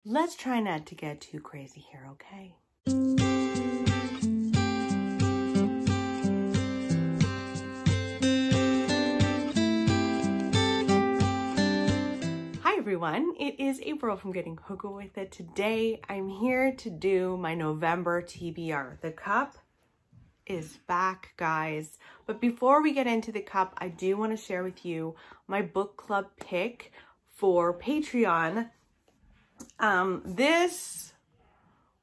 Let's try not to get too crazy here, okay? Hi everyone, it is April from Getting Hooked With It. Today I'm here to do my November TBR. The cup is back, guys. But before we get into the cup, I do want to share with you my book club pick for Patreon. This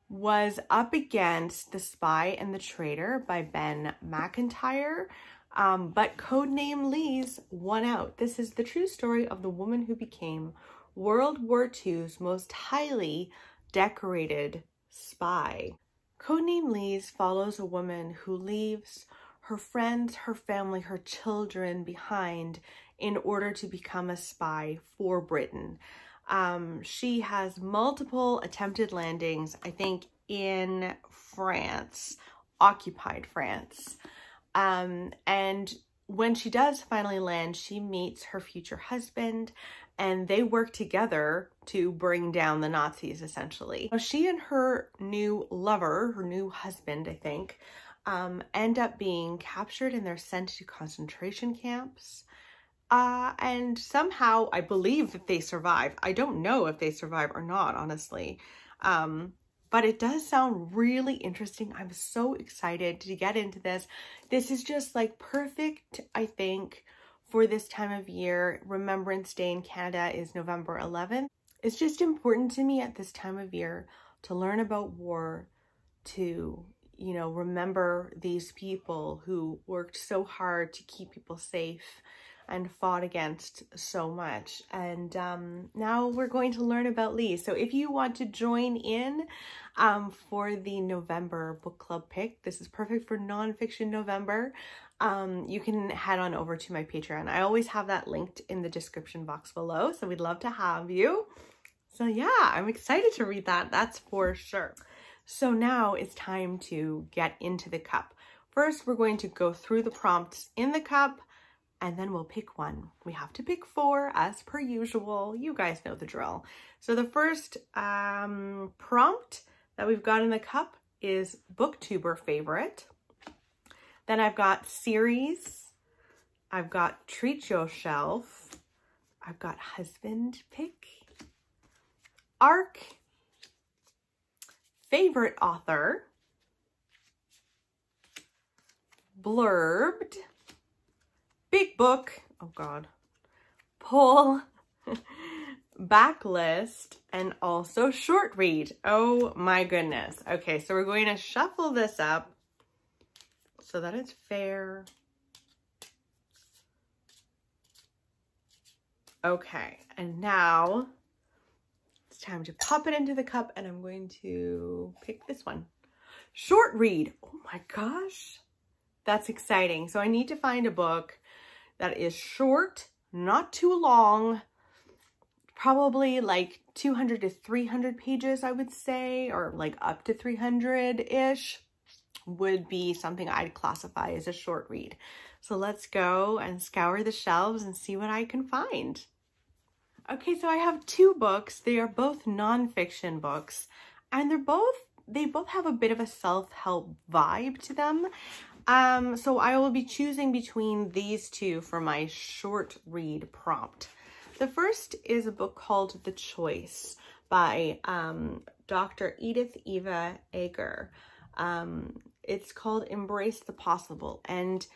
was up against The Spy and the Traitor by Ben McIntyre, but codename Lise won out. This is the true story of the woman who became World War II's most highly decorated spy. Codename Lise follows a woman who leaves her friends, her family, her children behind in order to become a spy for Britain. She has multiple attempted landings, I think, in France, occupied France. And when she does finally land, she meets her future husband, and they work together to bring down the Nazis, essentially. She and her new lover, her new husband, I think, end up being captured and they're sent to concentration camps. And somehow I believe that they survive. I don't know if they survive or not, honestly. But it does sound really interesting. I'm so excited to get into this. This is just like perfect, I think, for this time of year. Remembrance Day in Canada is November 11th. It's just important to me at this time of year to learn about war, to, you know, remember these people who worked so hard to keep people safe and fought against so much. And now we're going to learn about Lise. So if you want to join in for the November book club pick, this is perfect for nonfiction November. You can head on over to my Patreon. I always have that linked in the description box below, so we'd love to have you. So yeah, I'm excited to read that, that's for sure. So now it's time to get into the cup. First, we're going to go through the prompts in the cup, and then we'll pick one. We have to pick 4 as per usual. You guys know the drill. So the first prompt that we've got in the cup is Booktuber favorite. Then I've got series. I've got treat yourself. I've got husband pick. Arc. Favorite author. Blurbed. Big book, oh God, poll, backlist, and also short read. Oh my goodness. Okay, so we're going to shuffle this up so that it's fair. Okay, and now it's time to pop it into the cup, and I'm going to pick this one. Short read. Oh my gosh, that's exciting. So I need to find a book that is short, not too long, probably like 200 to 300 pages, I would say, or like up to 300-ish would be something I'd classify as a short read. So let's go and scour the shelves and see what I can find. Okay, so I have 2 books. They are both nonfiction books, and they both have a bit of a self-help vibe to them. So I will be choosing between these 2 for my short read prompt. The first is a book called The Choice by Dr. Edith Eva Eger. It's called Embrace the Possible. And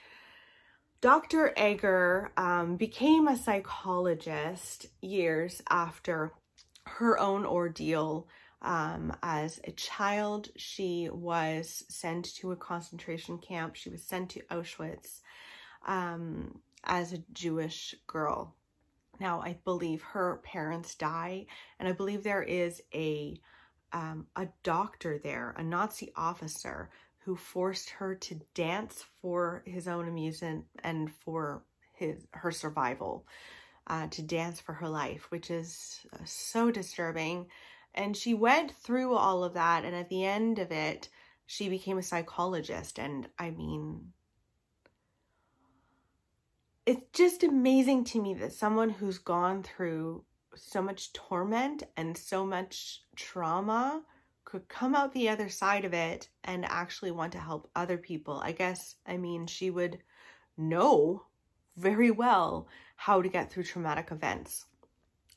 Dr. Eger became a psychologist years after her own ordeal. As a child, she was sent to a concentration camp. She was sent to Auschwitz as a Jewish girl. Now, I believe her parents die, and I believe there is a doctor there, a Nazi officer, who forced her to dance for his own amusement and for her survival, to dance for her life, which is so disturbing. And she went through all of that, and at the end of it, she became a psychologist. And I mean, it's just amazing to me that someone who's gone through so much torment and so much trauma could come out the other side of it and actually want to help other people. I mean, she would know very well how to get through traumatic events.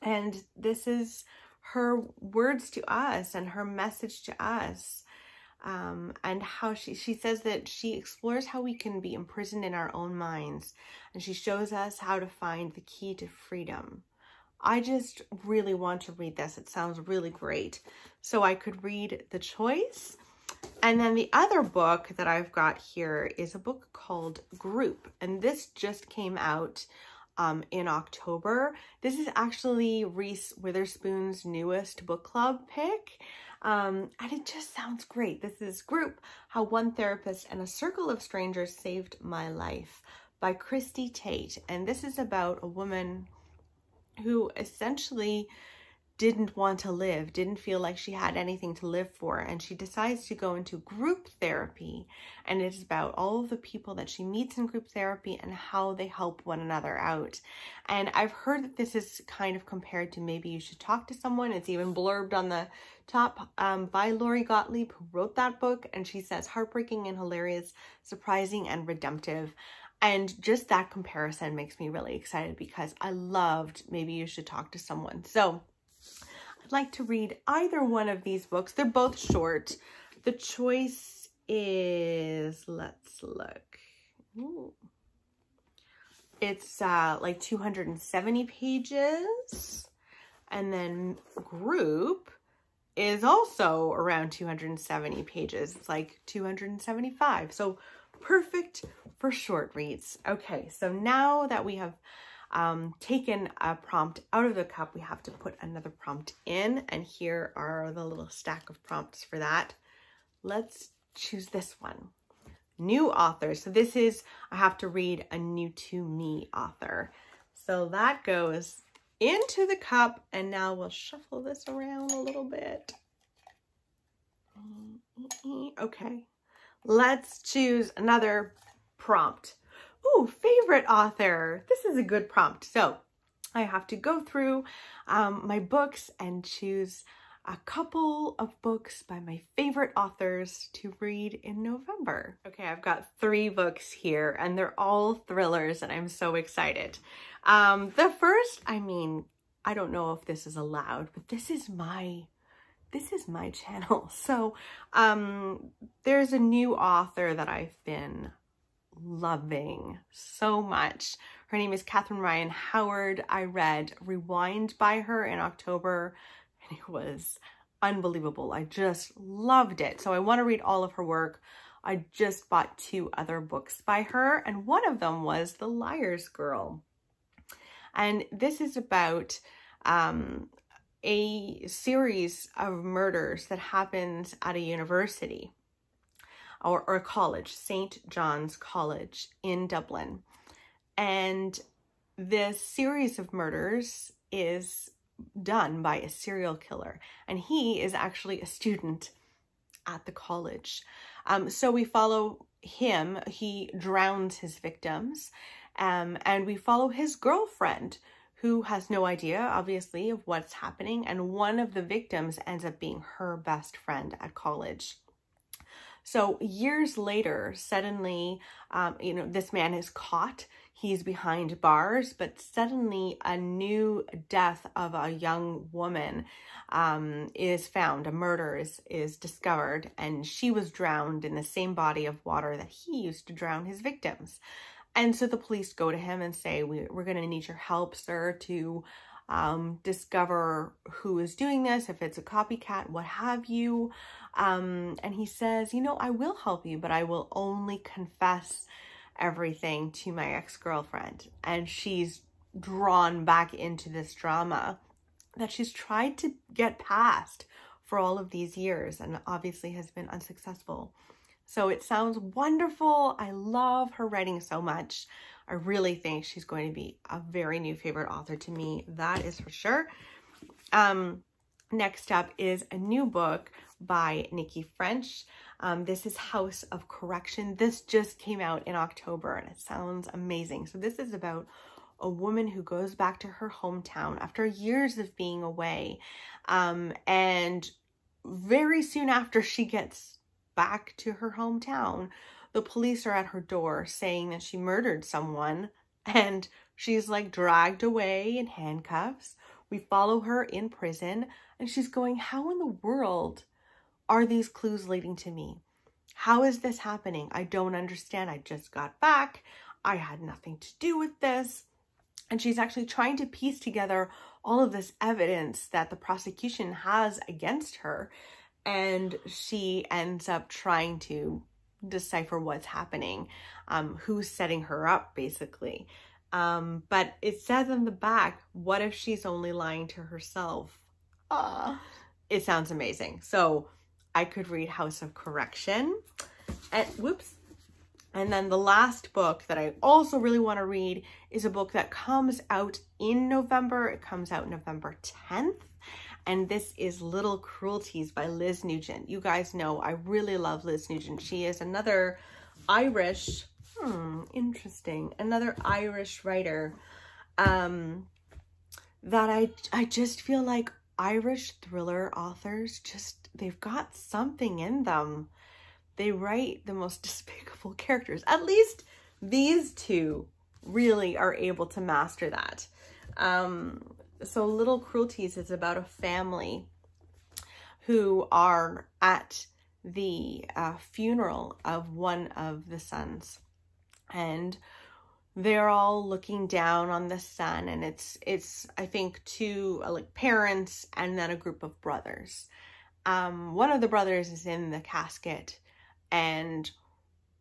And this is her words to us and her message to us. And how she says that she explores how we can be imprisoned in our own minds, and she shows us how to find the key to freedom. I just really want to read this. It sounds really great. So I could read The Choice. And then the other book that I've got here is a book called Group. And this just came out in October. This is actually Reese Witherspoon's newest book club pick. And it just sounds great. This is Group, How One Therapist and a Circle of Strangers Saved My Life by Christy Tate. And this is about a woman who essentially didn't want to live, didn't feel like she had anything to live for. And she decides to go into group therapy. And it's about all of the people that she meets in group therapy and how they help one another out. And I've heard that this is kind of compared to Maybe You Should Talk to Someone. It's even blurbed on the top by Lori Gottlieb, who wrote that book. And she says, heartbreaking and hilarious, surprising and redemptive. And just that comparison makes me really excited because I loved Maybe You Should Talk to Someone. So I'd like to read either one of these books. They're both short. The Choice is, let's look. Ooh. It's like 270 pages. And then Group is also around 270 pages. It's like 275. So perfect for short reads. Okay, so now that we have taken a prompt out of the cup, we have to put another prompt in, and here are the little stack of prompts for that. Let's choose this one. New author. So this is, I have to read a new to me author. So that goes into the cup, and now we'll shuffle this around a little bit. Okay, let's choose another prompt. Ooh, favorite author. This is a good prompt. So I have to go through my books and choose a couple of books by my favorite authors to read in November. Okay, I've got 3 books here and they're all thrillers and I'm so excited. The first, I mean, I don't know if this is allowed, but this is my channel. So there's a new author that I've been loving so much. Her name is Catherine Ryan Howard. I read Rewind by her in October and it was unbelievable. I just loved it. So I want to read all of her work. I just bought 2 other books by her and one of them was The Liar's Girl. And this is about a series of murders that happens at a university. Or a college, St. John's College in Dublin. And this series of murders is done by a serial killer. And he is actually a student at the college. So we follow him. He drowns his victims. And we follow his girlfriend, who has no idea, obviously, of what's happening. And one of the victims ends up being her best friend at college. So years later, suddenly, this man is caught. He's behind bars, but suddenly a new death of a young woman is found. A murder is discovered, and she was drowned in the same body of water that he used to drown his victims. And so the police go to him and say, we're going to need your help, sir, to discover who is doing this, if it's a copycat, what have you. And he says, I will help you, but I will only confess everything to my ex-girlfriend. And she's drawn back into this drama that she's tried to get past for all of these years and obviously has been unsuccessful. So it sounds wonderful. I love her writing so much. I really think she's going to be a very new favorite author to me. That is for sure. Next up is a new book by Nikki French. This is House of Correction. This just came out in October and it sounds amazing. So this is about a woman who goes back to her hometown after years of being away. And very soon after she gets back to her hometown, the police are at her door saying that she murdered someone, and she's like dragged away in handcuffs. We follow her in prison, and she's going, how in the world are these clues leading to me? How is this happening? I don't understand. I just got back. I had nothing to do with this. And she's actually trying to piece together all of this evidence that the prosecution has against her. And she ends up trying to decipher what's happening, who's setting her up, basically. But it says on the back, what if she's only lying to herself? It sounds amazing. So I could read House of Correction. And whoops. And then the last book that I also really want to read is a book that comes out in November. It comes out November 10th. And this is Little Cruelties by Liz Nugent. You guys know I really love Liz Nugent. She is another Irish, interesting, another Irish writer that I just feel like Irish thriller authors they've got something in them. They write the most despicable characters. At least these two really are able to master that. So Little Cruelties is about a family who are at the funeral of one of the sons, and they're all looking down on the son, and it's I think two like parents and then a group of brothers. One of the brothers is in the casket, and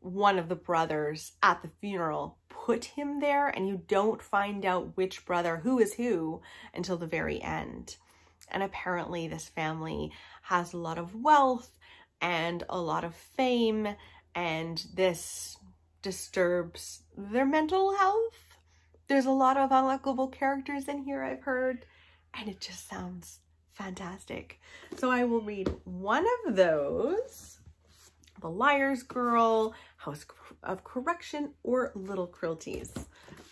one of the brothers at the funeral put him there, and you don't find out which brother, who is who, until the very end. And apparently this family has a lot of wealth and a lot of fame, and this disturbs their mental health. There's a lot of unlikable characters in here, I've heard, and it just sounds fantastic. So I will read one of those, The Liar's Girl, House of Correction, or Little Cruelties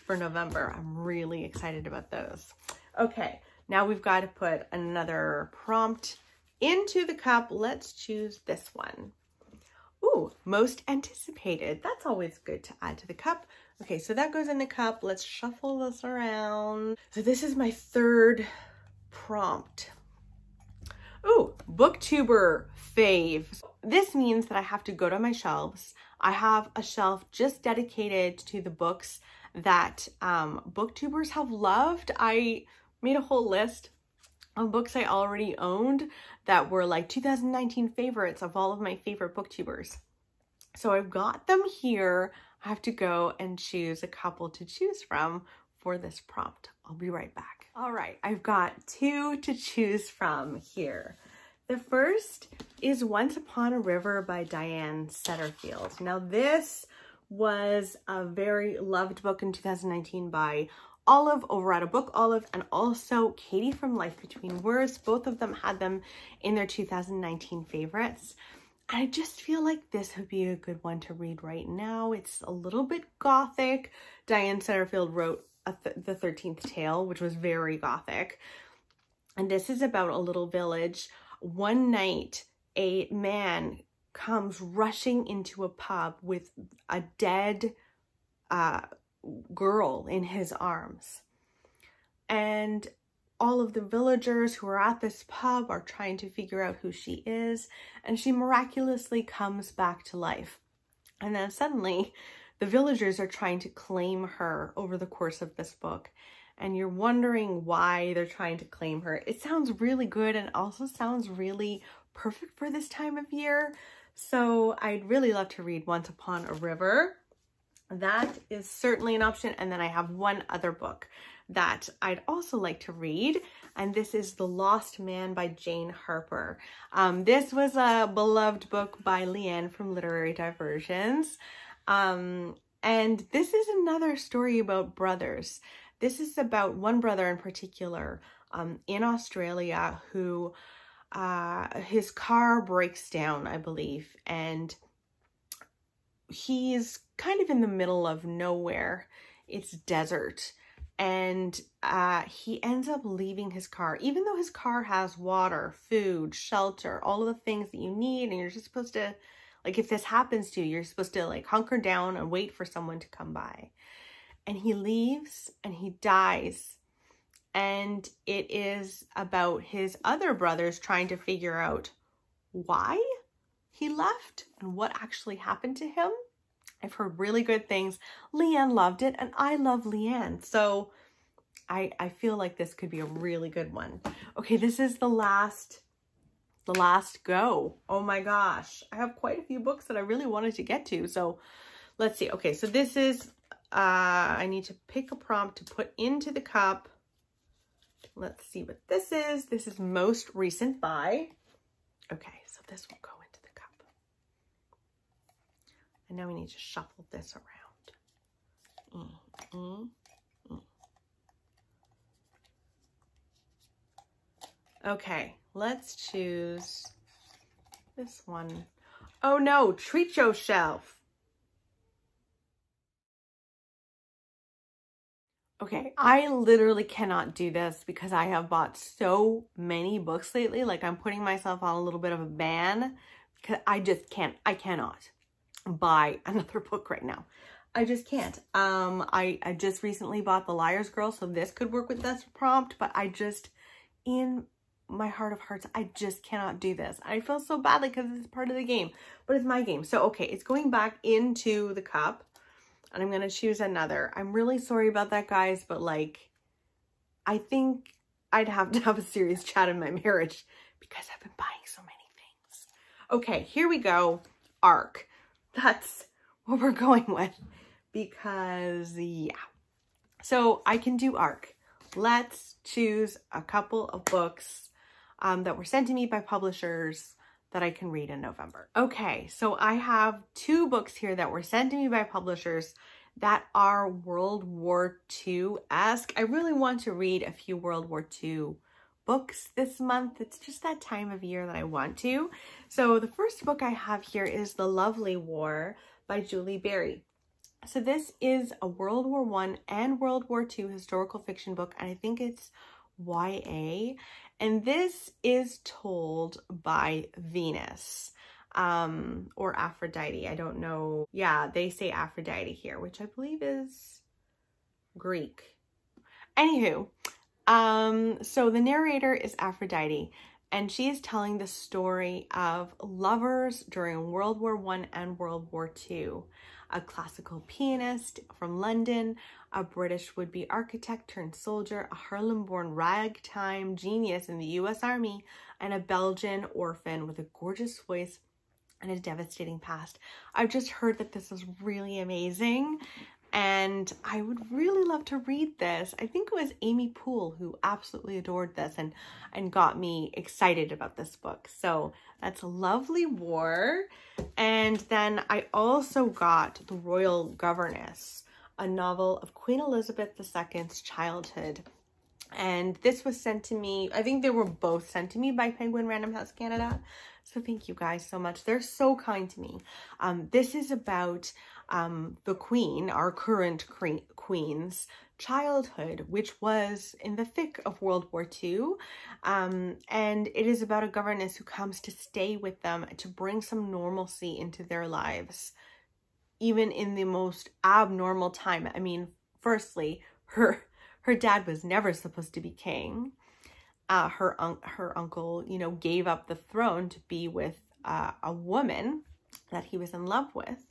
for November. I'm really excited about those. Okay, now we've got to put another prompt into the cup. Let's choose this one. Ooh, most anticipated. That's always good to add to the cup. Okay, so that goes in the cup. Let's shuffle this around. So this is my third prompt. Ooh, Booktuber Fave. This means that I have to go to my shelves. I have a shelf just dedicated to the books that booktubers have loved. I made a whole list of books I already owned that were like 2019 favorites of all of my favorite booktubers. So I've got them here. I have to go and choose a couple to choose from for this prompt. I'll be right back. All right, I've got two to choose from here. The first is Once Upon a River by Diane Setterfield. Now this was a very loved book in 2019 by Olive over at a Book Olive, and also Katie from Life Between Words. Both of them had them in their 2019 favorites. I just feel like this would be a good one to read right now. It's a little bit gothic. Diane Setterfield wrote The 13th Tale, which was very gothic. And this is about a little village. One night, a man comes rushing into a pub with a dead girl in his arms. And all of the villagers who are at this pub are trying to figure out who she is. And she miraculously comes back to life. And then suddenly, the villagers are trying to claim her over the course of this book. And you're wondering why they're trying to claim her. It sounds really good and also sounds really perfect for this time of year. So I'd really love to read Once Upon a River. That is certainly an option. And then I have one other book that I'd also like to read. And this is The Lost Man by Jane Harper. This was a beloved book by Lianne from Literary Diversions. And this is another story about brothers. This is about one brother in particular in Australia who his car breaks down, I believe, and he's kind of in the middle of nowhere. It's desert, And he ends up leaving his car, even though his car has water, food, shelter, all of the things that you need. And you're just supposed to, like, if this happens to you, you're supposed to like hunker down and wait for someone to come by. And he leaves and he dies. And it is about his other brothers trying to figure out why he left and what actually happened to him. I've heard really good things. Lianne loved it, and I love Lianne. So I feel like this could be a really good one. Okay, this is the last go. Oh my gosh. I have quite a few books that I really wanted to get to. So let's see. Okay, so this is, I need to pick a prompt to put into the cup. Let's see what this is. This is most recent buy. Okay, so this will go into the cup. And now we need to shuffle this around. Okay, let's choose this one. Oh no, Treat Yourself. Okay, I literally cannot do this because I have bought so many books lately. Like, I'm putting myself on a little bit of a ban because I cannot buy another book right now. I just can't. I just recently bought The Liar's Girl, so this could work with this prompt, but I just, in my heart of hearts, I just cannot do this. I feel so badly because it's part of the game, but it's my game. So, okay, it's going back into the cup. And I'm going to choose another. I'm really sorry about that, guys, but like, I think I'd have to have a serious chat in my marriage because I've been buying so many things. Okay, here we go. ARC. That's what we're going with because, yeah. So I can do ARC. Let's choose a couple of books that were sent to me by publishers that I can read in November. Okay, so I have 2 books here that were sent to me by publishers that are World War II-esque. I really want to read a few World War II books this month. It's just that time of year that I want to. So the first book I have here is The Lovely War by Julie Berry. So this is a World War I and World War II historical fiction book, and I think it's YA. And this is told by Venus, or Aphrodite. I don't know. Yeah, they say Aphrodite here, which I believe is Greek. Anywho, so the narrator is Aphrodite, and she is telling the story of lovers during World War I and World War II. A classical pianist from London, a British would-be architect turned soldier, a Harlem-born ragtime genius in the U.S. Army, and a Belgian orphan with a gorgeous voice and a devastating past. I've just heard that this is really amazing, and I would really love to read this. I think it was Amy Poole who absolutely adored this and got me excited about this book. So that's Lovely War. And then I also got The Royal Governess, a novel of Queen Elizabeth II's childhood. And this was sent to me, I think they were both sent to me by Penguin Random House Canada. So thank you guys so much. They're so kind to me. This is about the Queen, our current Queen's childhood, which was in the thick of World War II. And it is about a governess who comes to stay with them to bring some normalcy into their lives, even in the most abnormal time. I mean, firstly, her dad was never supposed to be king. Her uncle, you know, gave up the throne to be with a woman that he was in love with.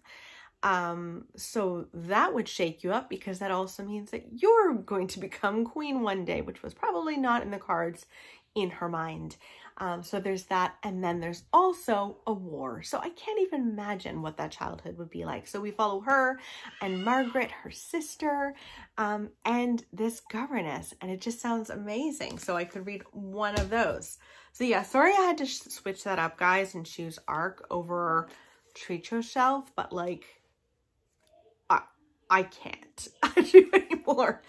So that would shake you up because that also means that you're going to become queen one day, which was probably not in the cards in her mind. So there's that. And then there's also a war. So I can't even imagine what that childhood would be like. So we follow her and Margaret, her sister, and this governess, and it just sounds amazing. So I could read one of those. So yeah, sorry I had to switch that up, guys, and choose ARC over Treat Yourself, but like, I can't do anymore.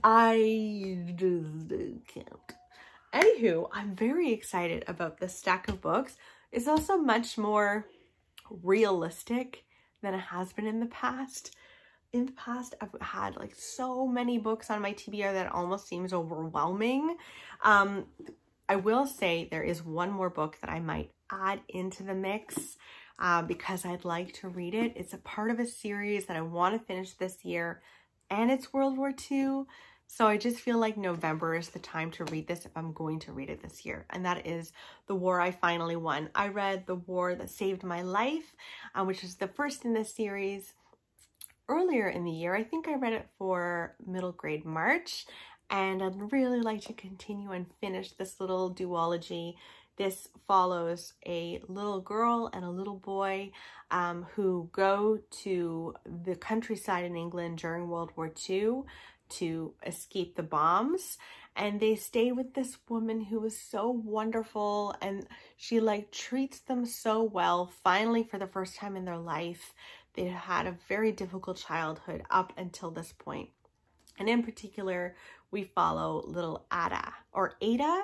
I just can't. Anywho, I'm very excited about this stack of books. It's also much more realistic than it has been in the past. in the past, I've had like so many books on my TBR that it almost seems overwhelming. I will say there is one more book that I might add into the mix because I'd like to read it. It's a part of a series that I want to finish this year, and it's World War II. So I just feel like November is the time to read this if I'm going to read it this year. And that is The War I Finally Won. I read The War That Saved My Life, which is the first in this series earlier in the year. I think I read it for middle grade March. And I'd really like to continue and finish this little duology. This follows a little girl and a little boy who go to the countryside in England during World War II to escape the bombs. And they stay with this woman who is so wonderful, and she like treats them so well. Finally, for the first time in their life, they had a very difficult childhood up until this point. And in particular, we follow little Ada,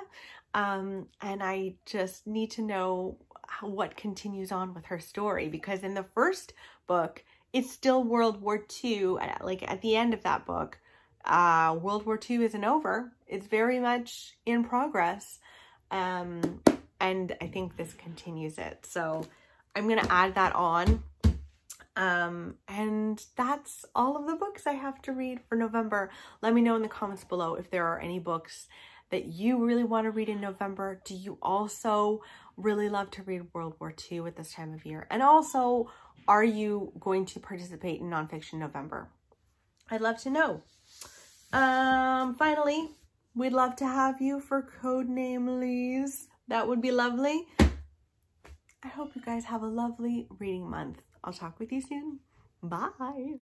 and I just need to know what continues on with her story, because in the first book, it's still World War II. Like at the end of that book, World War II isn't over. It's very much in progress. And I think this continues it. So I'm going to add that on. And that's all of the books I have to read for November. Let me know in the comments below if there are any books that you really want to read in November. Do you also really love to read World War II at this time of year? And also, are you going to participate in Nonfiction November? I'd love to know. Finally, we'd love to have you for Codename Lise. That would be lovely. I hope you guys have a lovely reading month. I'll talk with you soon. Bye.